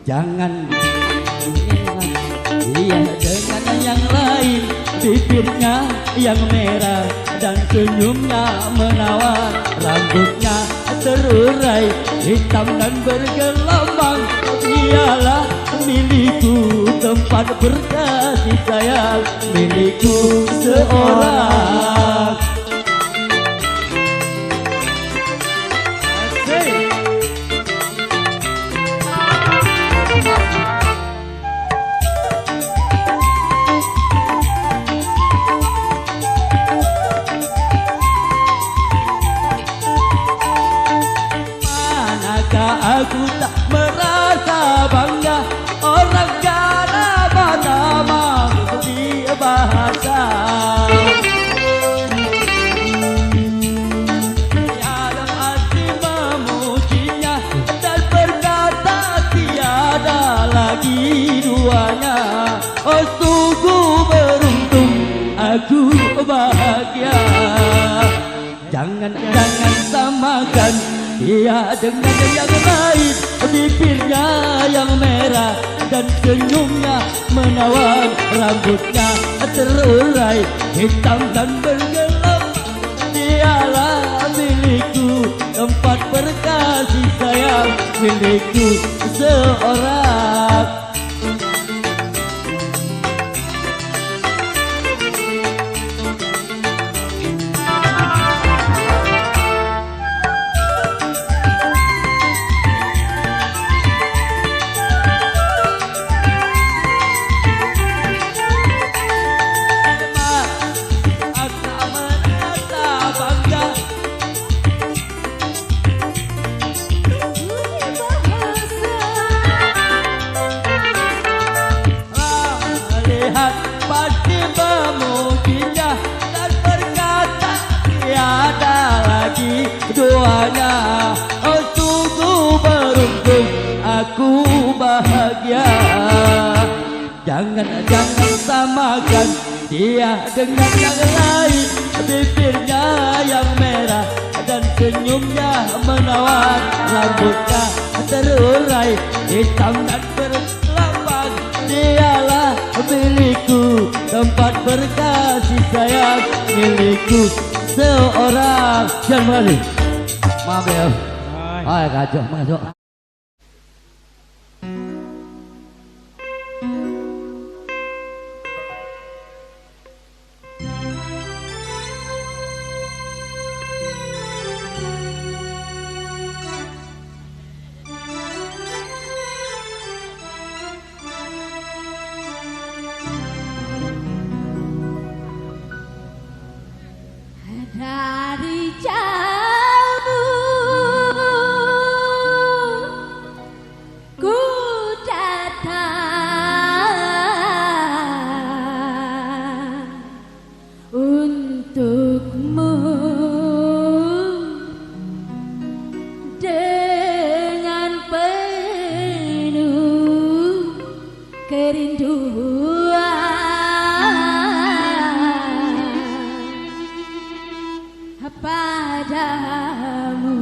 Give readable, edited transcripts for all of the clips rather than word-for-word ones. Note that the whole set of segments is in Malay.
Jangan dia dengan yang lain, bibirnya yang merah dan senyumnya menawar, rambutnya terurai hitam dan bergelombang. Dialah milikku, tempat berkasih sayang, milikku seorang. Aku tak merasa bangga, orang cara pertama di bahasa. Tiada hati memujinya dan berkata tiada lagi duanya. Oh sungguh beruntung, aku bahagia. Jangan samakan dia dengan yang lain, bibirnya yang merah dan senyumnya menawar, rambutnya terurai hitam dan bergelombang. Dialah milikku, tempat berkasih sayang, milikku seorang. Pasti memujinya dan berkata tiada lagi duanya. Oh sungguh beruntung, aku bahagia. Jangan samakan dia dengan yang lain, bibirnya yang merah dan senyumnya menawar, rambutnya terurai hitam dan bergelambang. Dialah milikku, tempat berkasih sayang, milikku seorang. Jangan balik. Maaf ya. Oh kacau, masuk. Dari jauh ku datang untukmu dengan penuh kerinduan. Padamu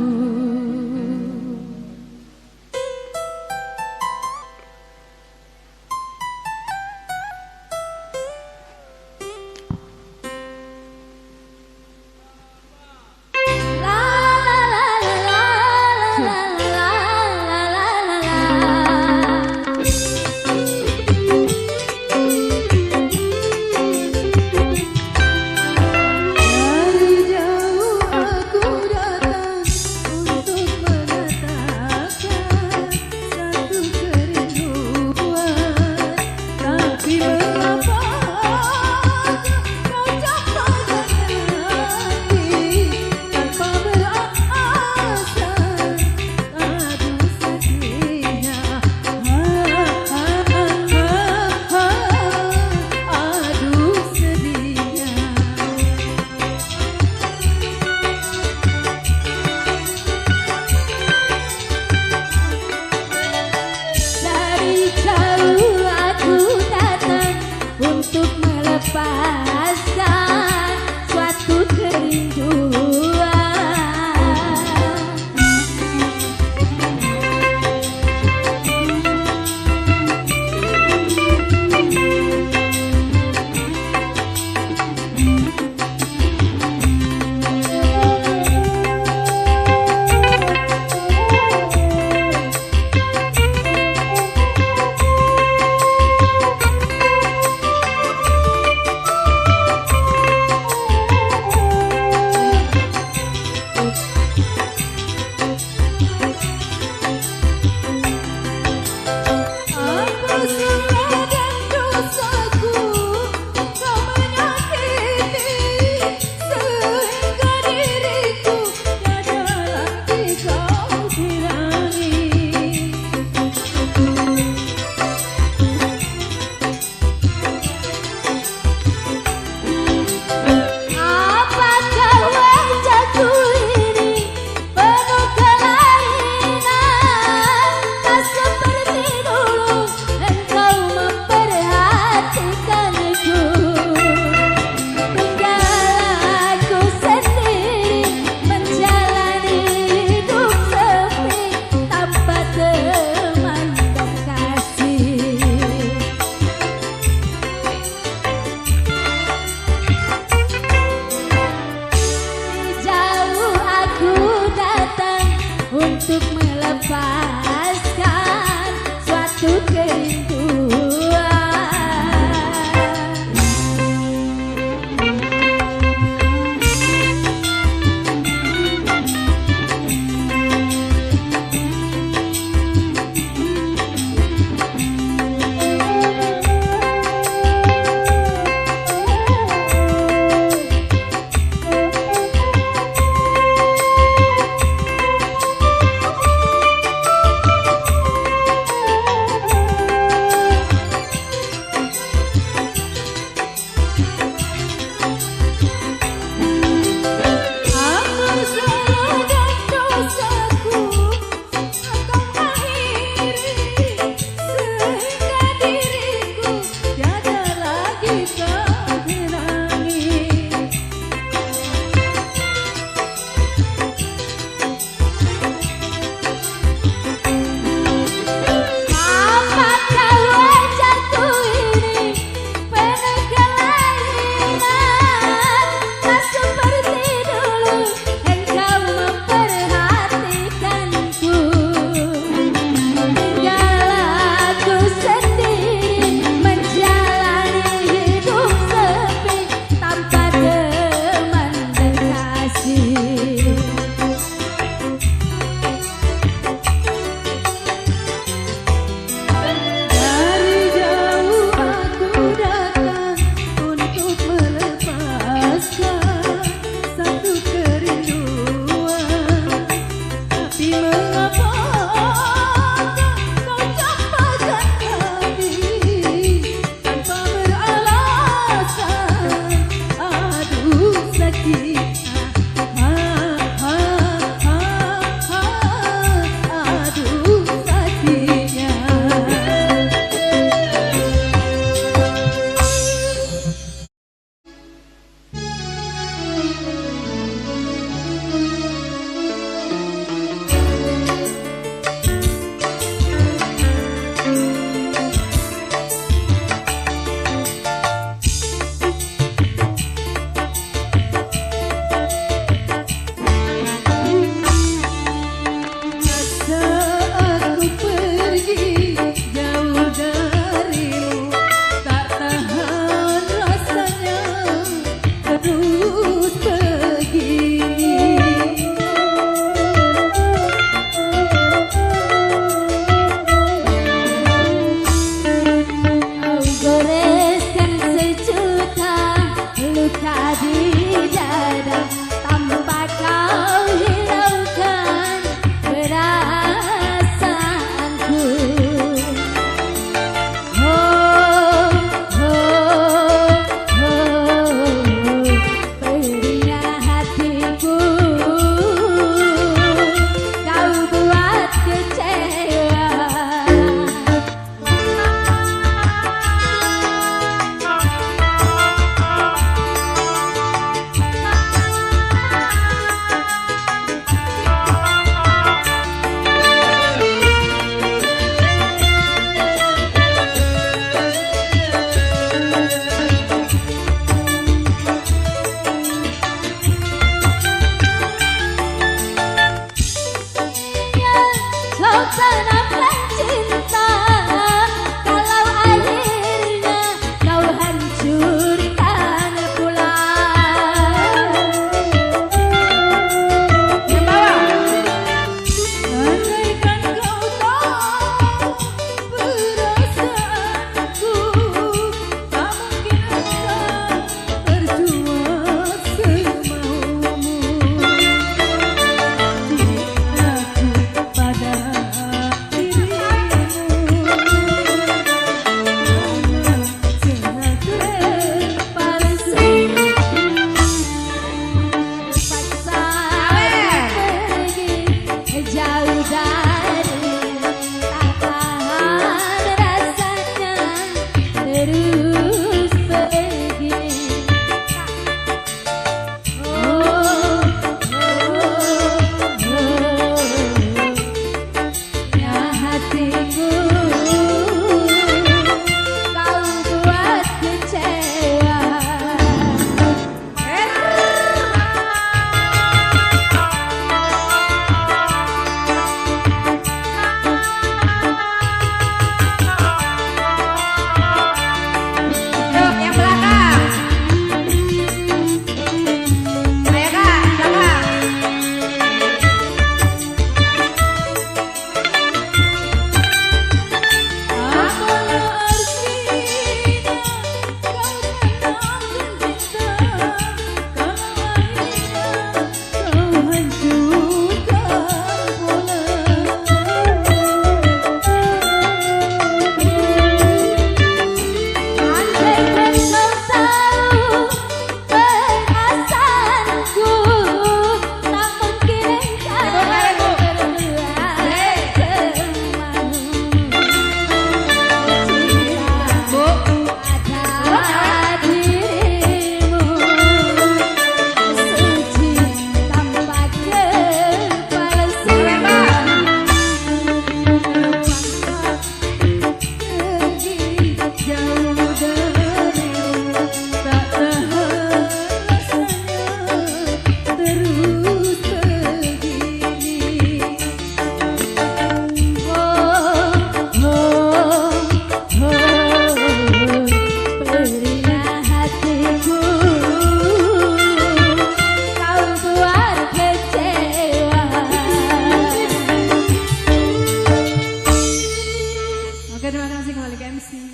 Bila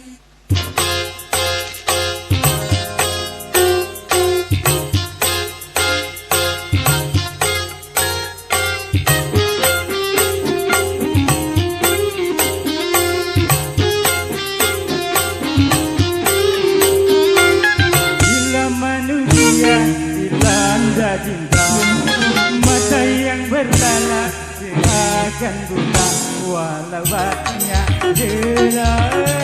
manusia dilanda cinta, mata yang berlalat akan buta walau banyak gerangan.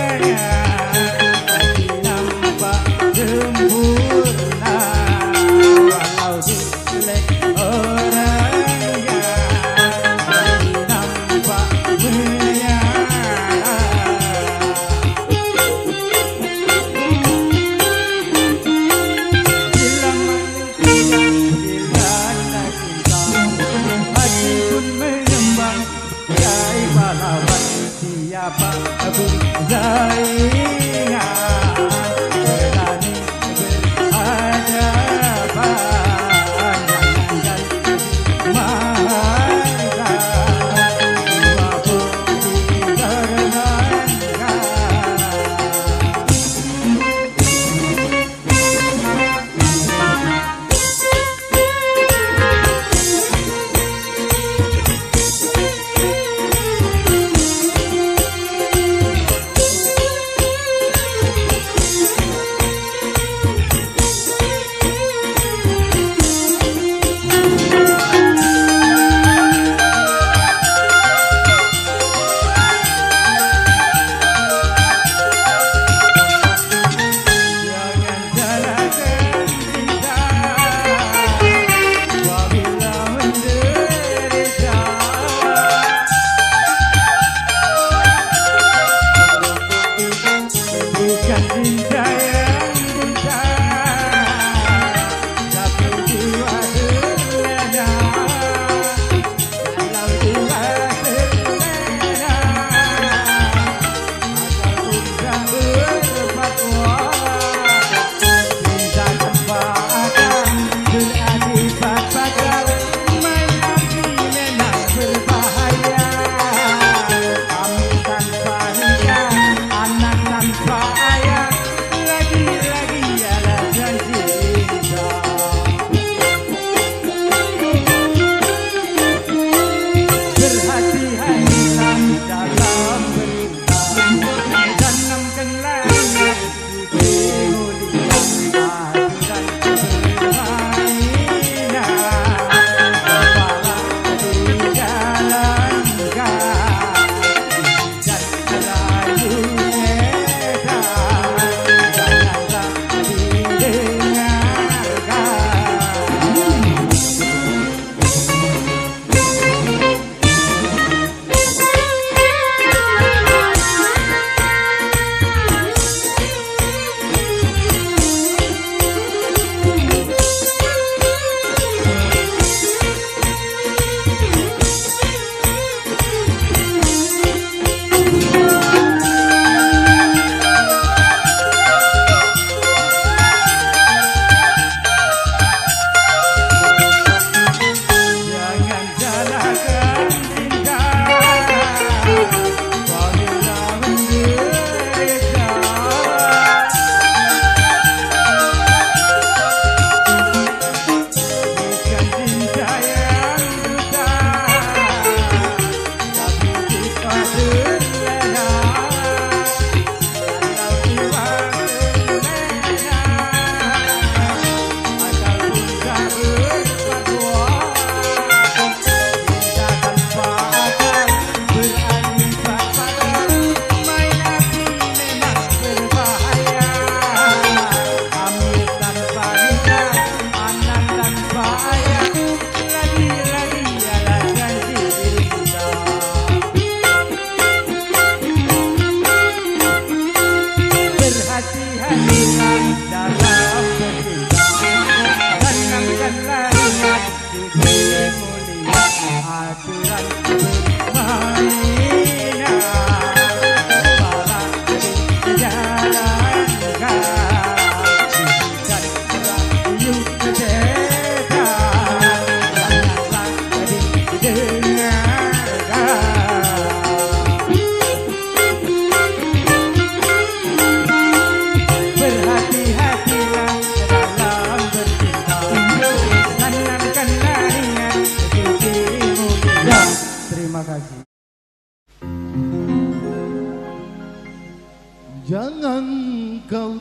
jangan kau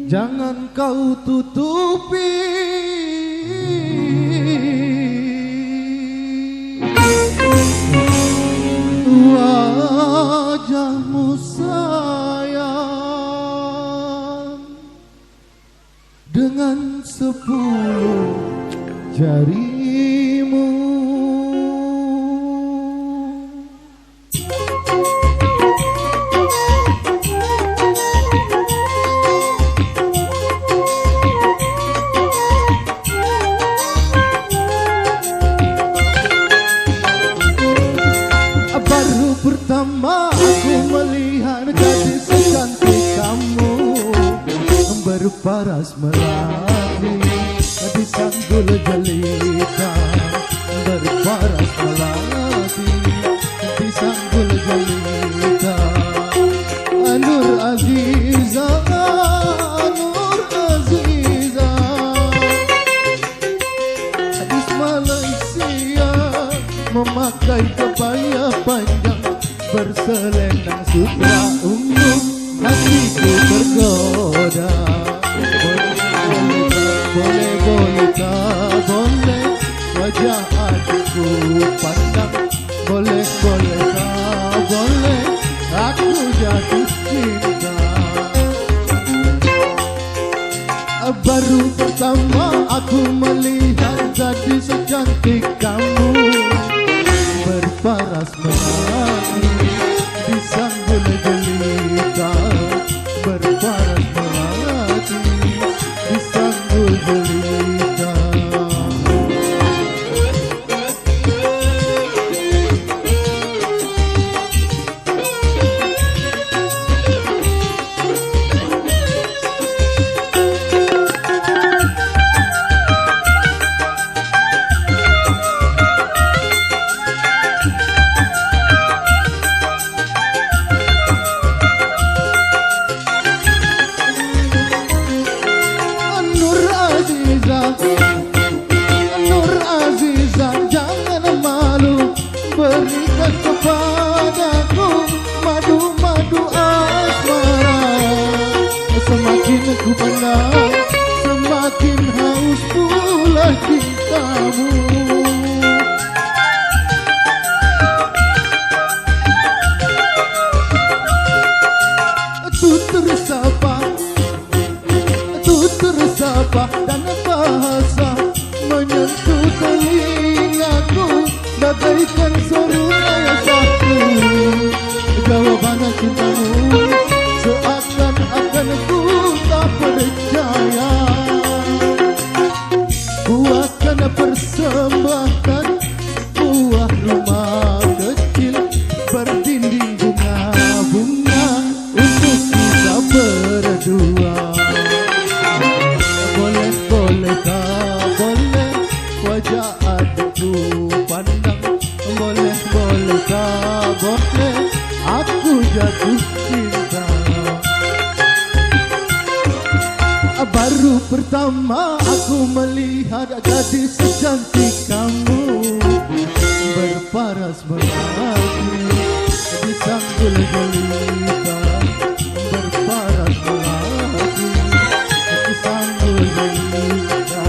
jangan kau tutupi wajahmu sayang dengan 10 jarimu. Baru pertama aku melihat gadis secantik kamu berparas melati di sanggul jelita, berparas melati di sanggul jelita. Nur Aziza, Nur Aziza, gadis Malaysia memakai kebaya panjang berselendang sutra ungu, hatiku tergoda. Boleh, boleh, tak boleh wajah adikku pandang. Boleh, boleh, tak boleh aku jatuh cinta. Baru pertama aku melihat gadis secantik kamu berparas melati di sanggul jelita, berparas melati di sanggul jelita. Nur Aziza, jangan malu, berikan kepadaku madu-madu asmara. Semakin ku pandang, semakin haus pula cintamu. Tutur sapa dan bahasa menyentuh telingaku bagaikan serunya satu. Jawaban cintamu seakan-akan ku tak percaya. Ku akan persembahkan sebuah rumah kecil berdinding bunga-bunga untuk kita berdua. Boleh, boleh, tak boleh wajah adikku pandang. Boleh, boleh, tak boleh aku jatuh cinta. Baru pertama aku melihat gadis secantik kamu berparas melati di sanggul jelita, berparas melati di sanggul jelita.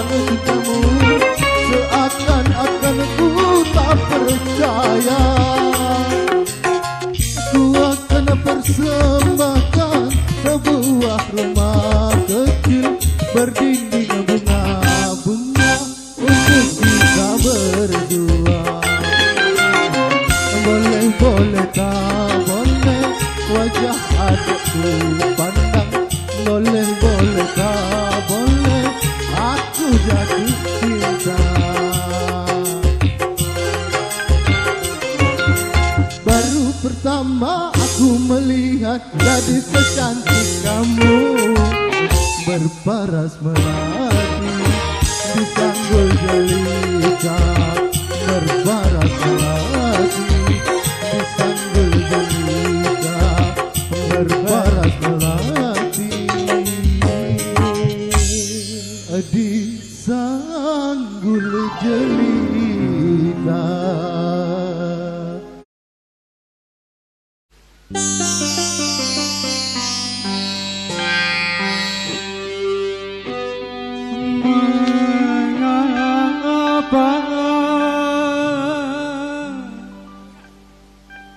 cintamu seakan-akan ku tak percaya. Ku akan persembahkan sebuah rumah kecil berdinding bunga-bunga untuk kita berdua. Boleh tak boleh wajah adikku pandang. Boleh tak boleh aku jatuh cinta. Baru pertama aku melihat gadis secantik kamu berparas melati di sanggul jelita. Berparas melati di sanggul jelita. Berparas melati di sanggul jelita. Mengapa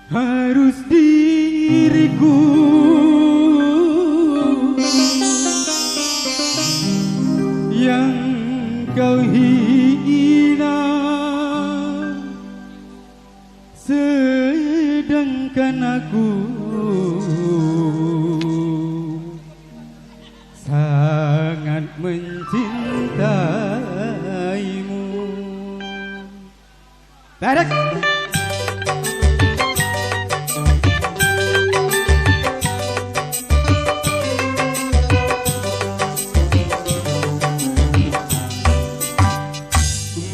harus diriku yang kau hina, sedangkan aku sangat mencintaimu. Tarik.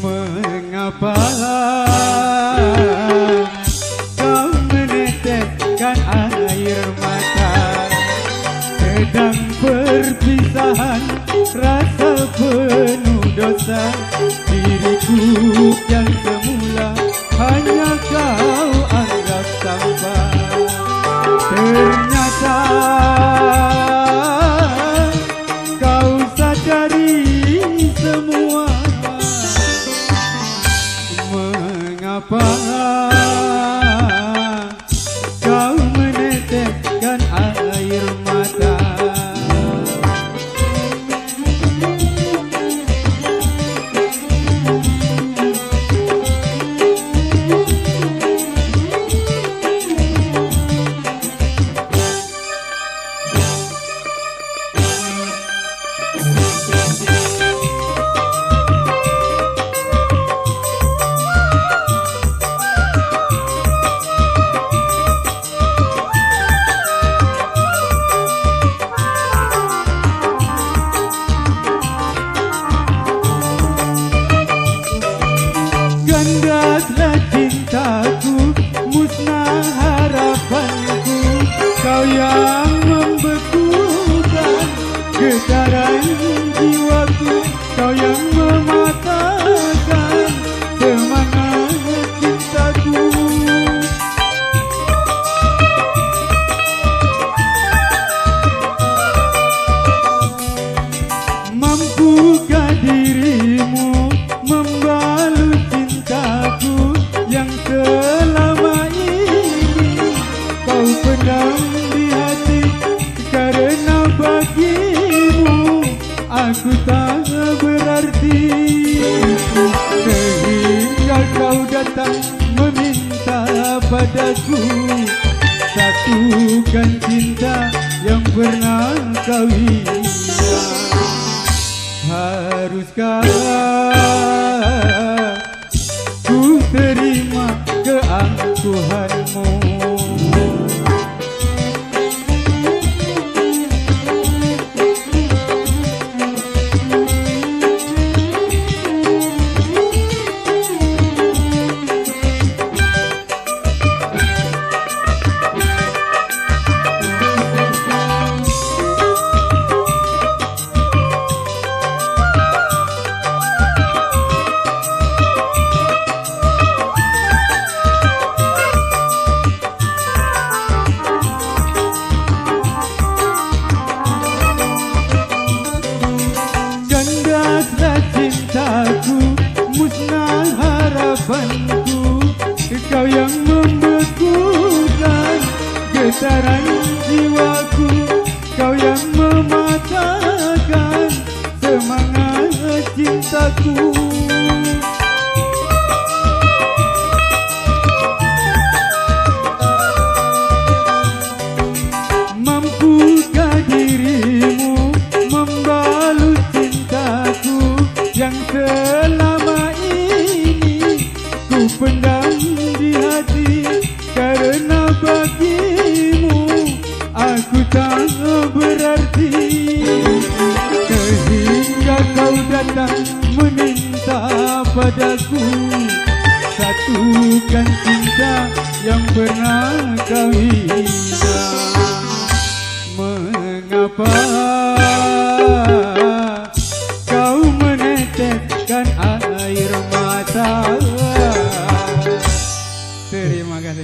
Mengapa kau meneteskan air mata, sedang perpisahan rasa penuh dosa. Diriku yang semula hanya kau anggap sampah, ternyata kau sadari semua. Mengapa kau meneteskan air mata? Kandaslah cintaku, musnah harapanku. Kau yang membekukan getaran jiwaku, kau yang mematahkan semangat cintaku. Mampukah dirimu membalut cintaku yang selama ini kau pendam di hati? Karena bagimu aku tak berarti, sehingga kau datang meminta padaku satukan cinta yang pernah kau hina. Haruskah ku terima keangkuhanmu? harapanku, kau yang membekukan getaran jiwaku, kau yang mematahkan semangat cintaku. Mampukah dirimu membalut cintaku yang selama ini ku pendam di hati, karena bagimu aku tak berarti. Sehingga kau datang meminta padaku, satukan cinta yang pernah kau hina. Mengapa kau meneteskan air mata? Terima kasih.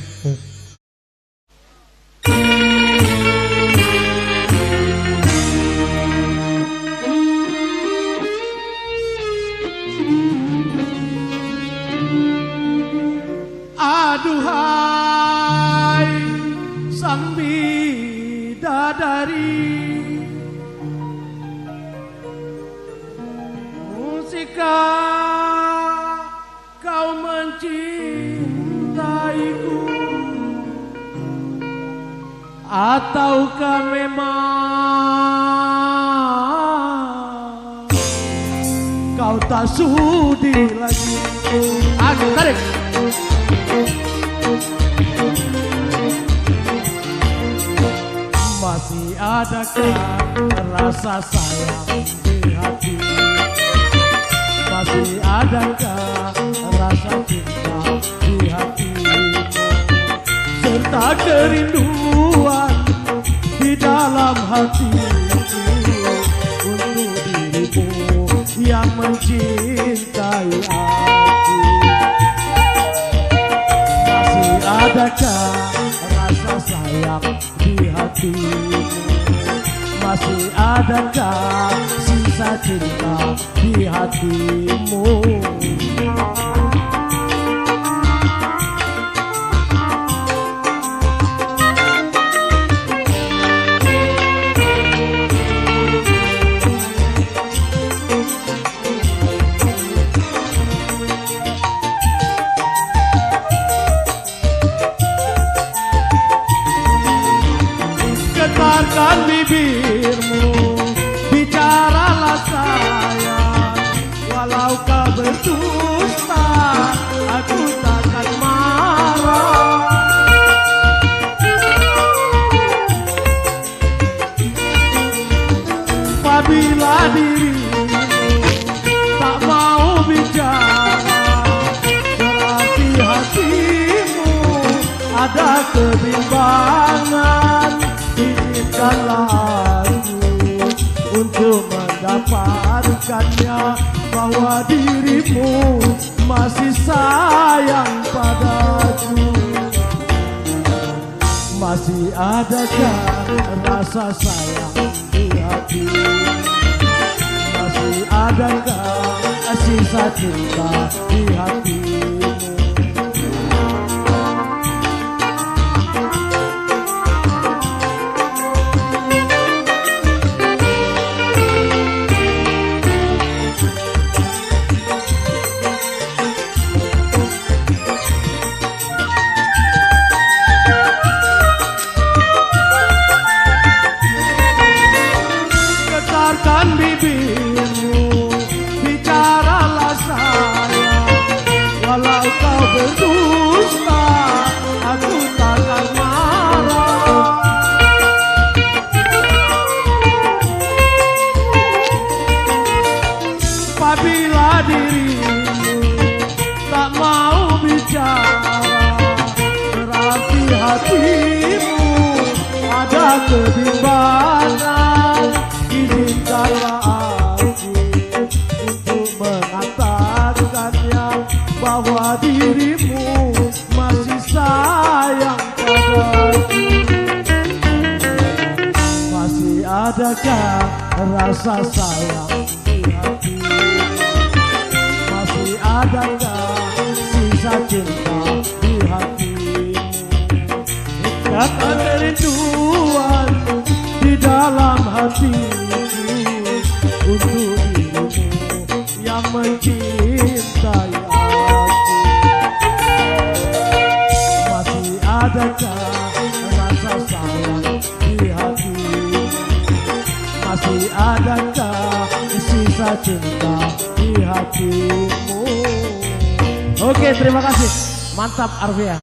Aduhai sang bidadari, musikah kau mencintaiku, ataukah memang kau tak sudi lagi? Aku tarik. Masih adakah rasa sayang di hati? Masih adakah rasa cinta di hatimu? Serta kerinduan di dalam hatiku untuk dirimu yang mencintai aku. Masih adakah rasa sayang di hatimu? Masih adakah sisa cinta di hatimu? Getarkan bibirmu, bicaralah sayang. Walau kau berdusta, aku takkan marah. Apabila dirimu tak mau bicara, berarti hatimu ada kebimbangan. Izinkanlah aku untuk mendapatkannya, bahwa dirimu masih sayang padaku. Masih adakah rasa sayang di hati? Masih adakah sisa cinta di hatimu? Getarkan bibirmu, bicaralah sayang. Walau kau berdusta, aku takkan marah. Apabila dirimu tak mau bicara, berarti hatimu ada kebimbangan. Izinkanlah aku untuk mengatakannya, bahwa dirimu masih sayang padaku. Masih adakah rasa sayang di hati? Masih adakah yang mencintai aku? Masih adakah rasa sayang di hati? Masih adakah sisa cinta di hatimu? Oke, terima kasih. Mantap Arvia.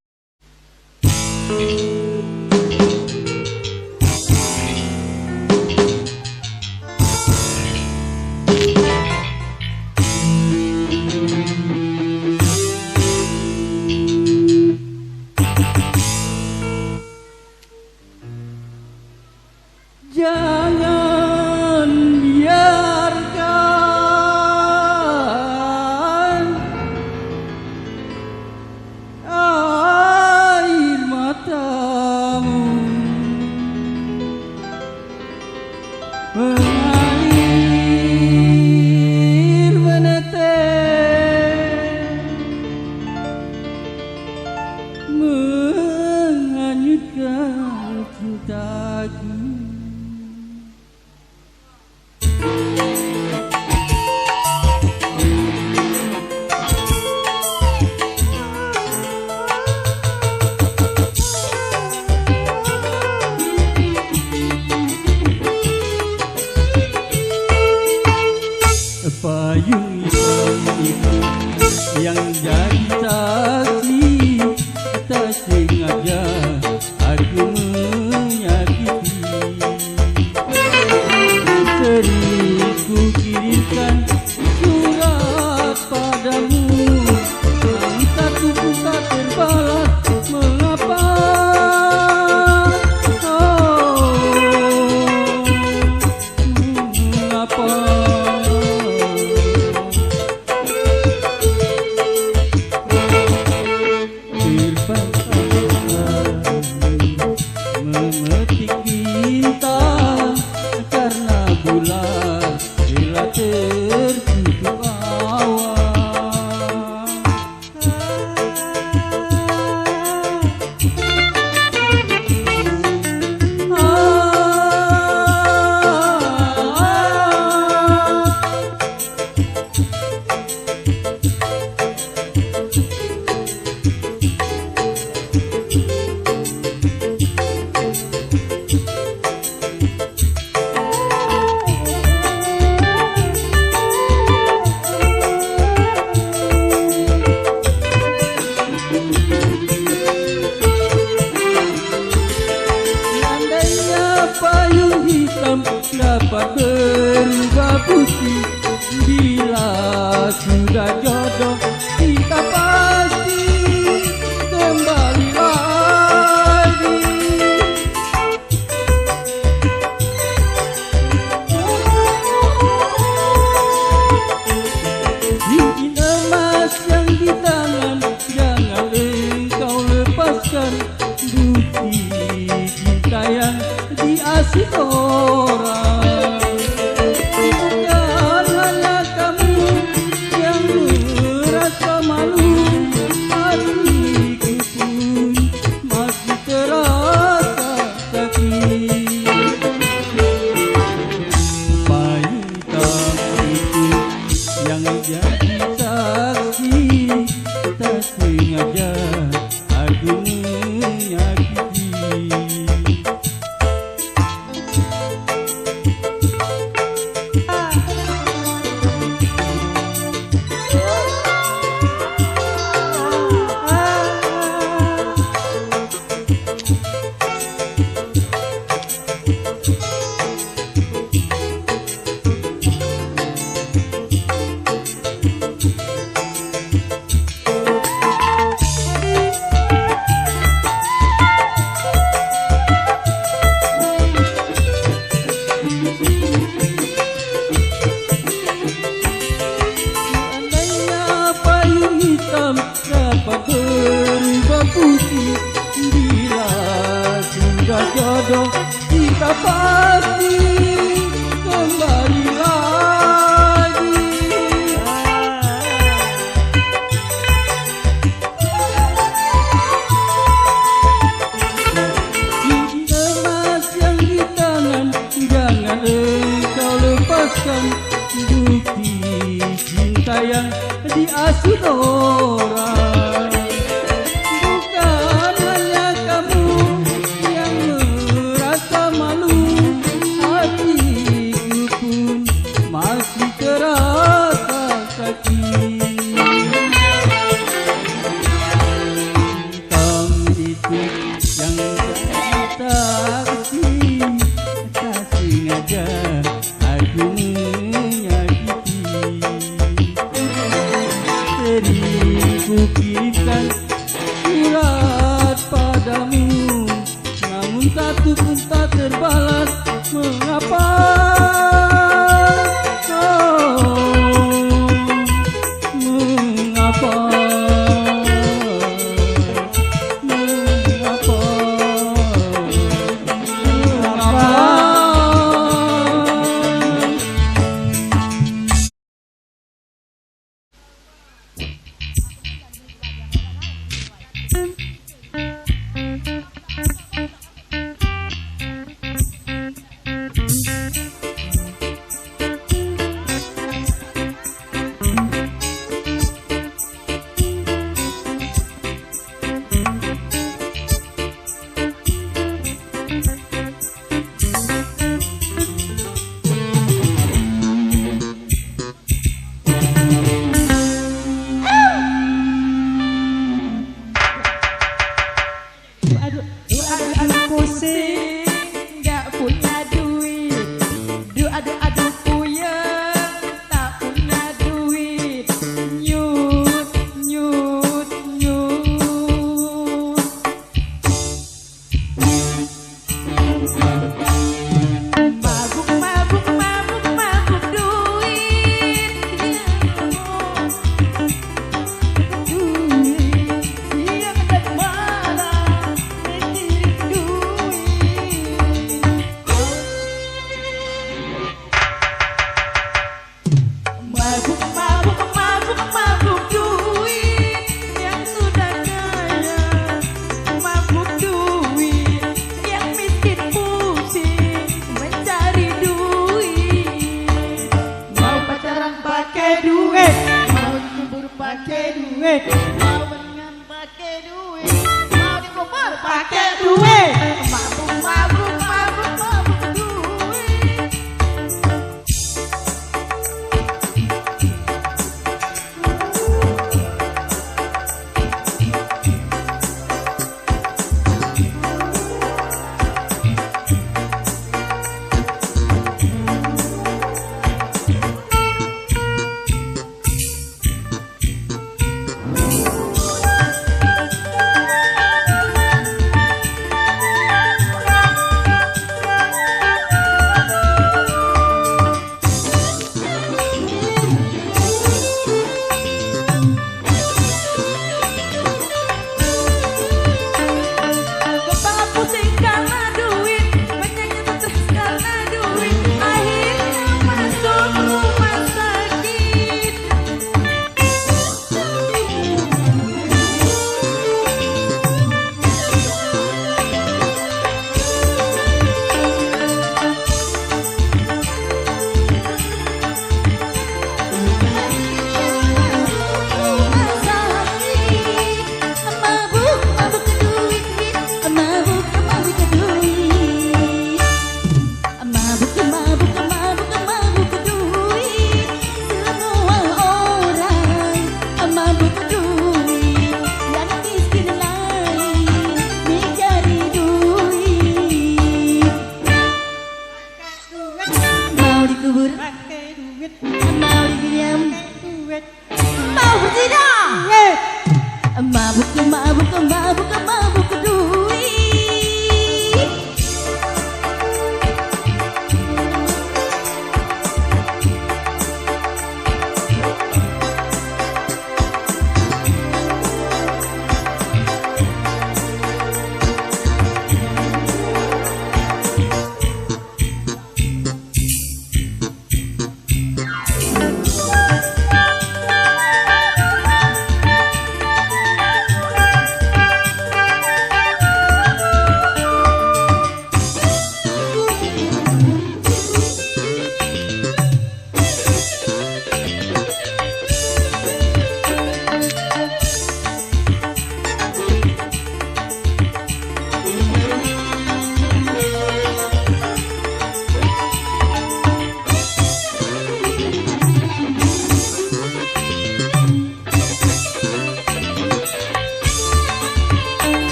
Jangan biarkan air matamu mengalir menetes menghanyutkan cintaku. Payung hitam itu yang jadi saksi, tak sengaja aku menyakiti. Sering ku kirimkan surat padamu, namun satu pun tak terbalas. Mengapa? Mengapa? Memetik bintang karena bulan bila tertutup awan. Payung hitam dapat berubah putih, bila sudah jodoh kita pasti kembali lagi. Cincin emas yang di tangan jangan engkau lepaskan, bukti cinta yang diasih orang. Bukan hanya kamu yang merasa malu, hatiku pun masih terasa sakit. Payung hitam itu yang jadi saksi, tak sengaja aku menyakiti. Dapat berubah putih, bila sudah jodoh kita pasti kembali lagi. Cincin emas yang di tangan jangan engkau lepaskan, bukti cinta yang diasuh orang. Bukan hanya kamu yang merasa malu, hatiku pun masih terasa sakit. Kamu itu yang tak sengaja aku menyakiti. Seribu kirikan surat padamu, namun satu pun tak terbalas. Mengapa? Mengapa? Mengapa?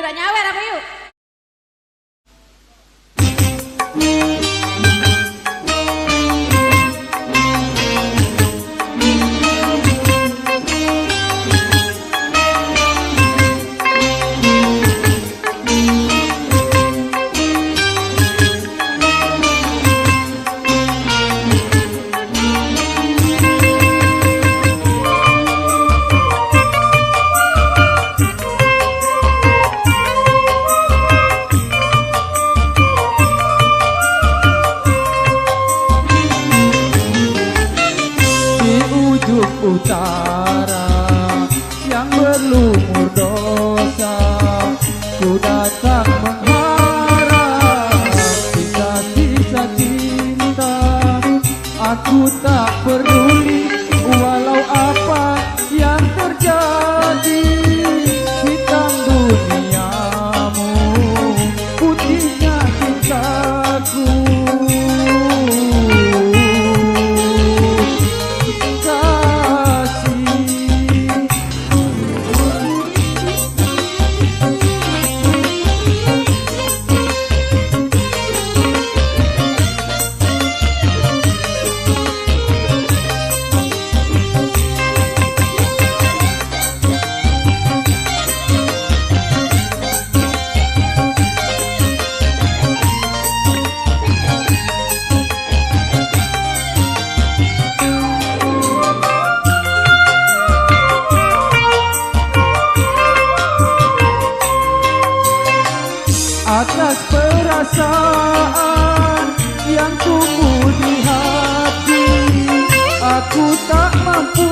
udah nyawer apa yuk? Utara yang berlumur dosa, ku datang mengharap sisa-sisa cinta. Aku tak peduli walau apa yang terjadi, hitam duniamu, putihnya cintaku. Atas perasaan yang tumbuh di hati, aku tak mampu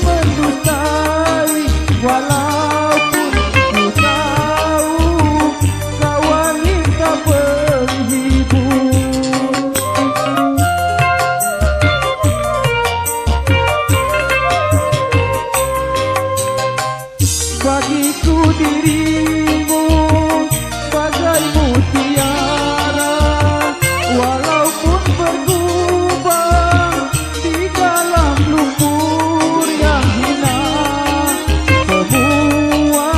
mendustai, walaupun ku tahu kau wanita penghibur. Bagiku dirimu bagai mutiara, walaupun bergubang di dalam lumpur yang hina. Semua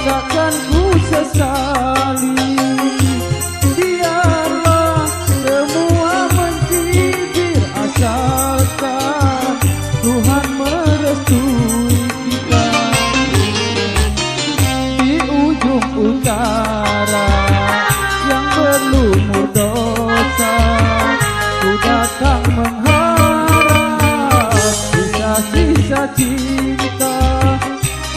takkan ku sesali, biarlah semua mencibir, asalkan Tuhan merestui kita. Di ujung utara yang berlumur dosa, ku datang mengharap sisa-sisa cinta.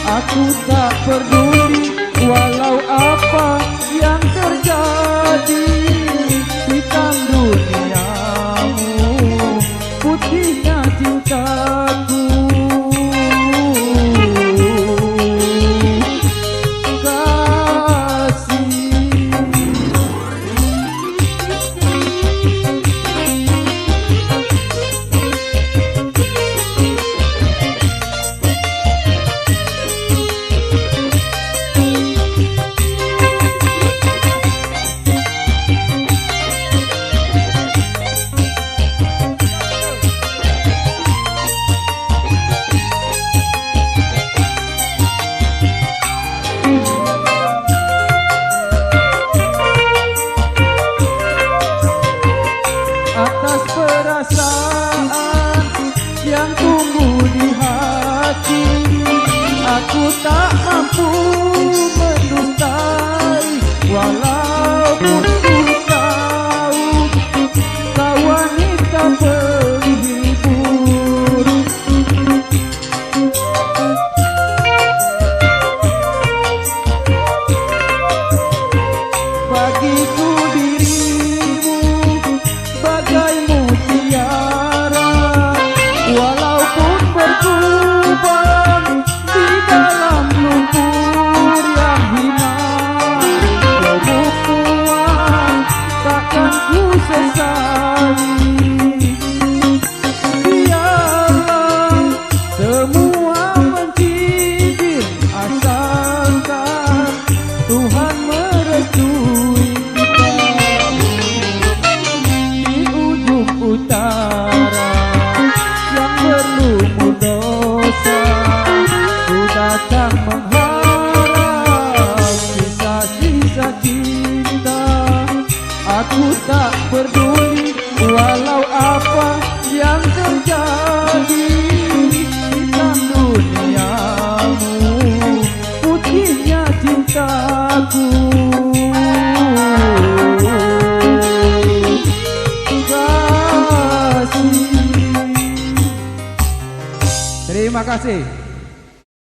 Aku tak peduli walau apa yang terjadi, hitam duniamu, putihnya cintaku. Atas perasaan yang tumbuh di hati, aku tak mampu mendustai, walaupun ku tahu kau wanita penghibur. Bagiku dirimu bagai mutiara, walaupun bergubang di dalam lumpur kasih.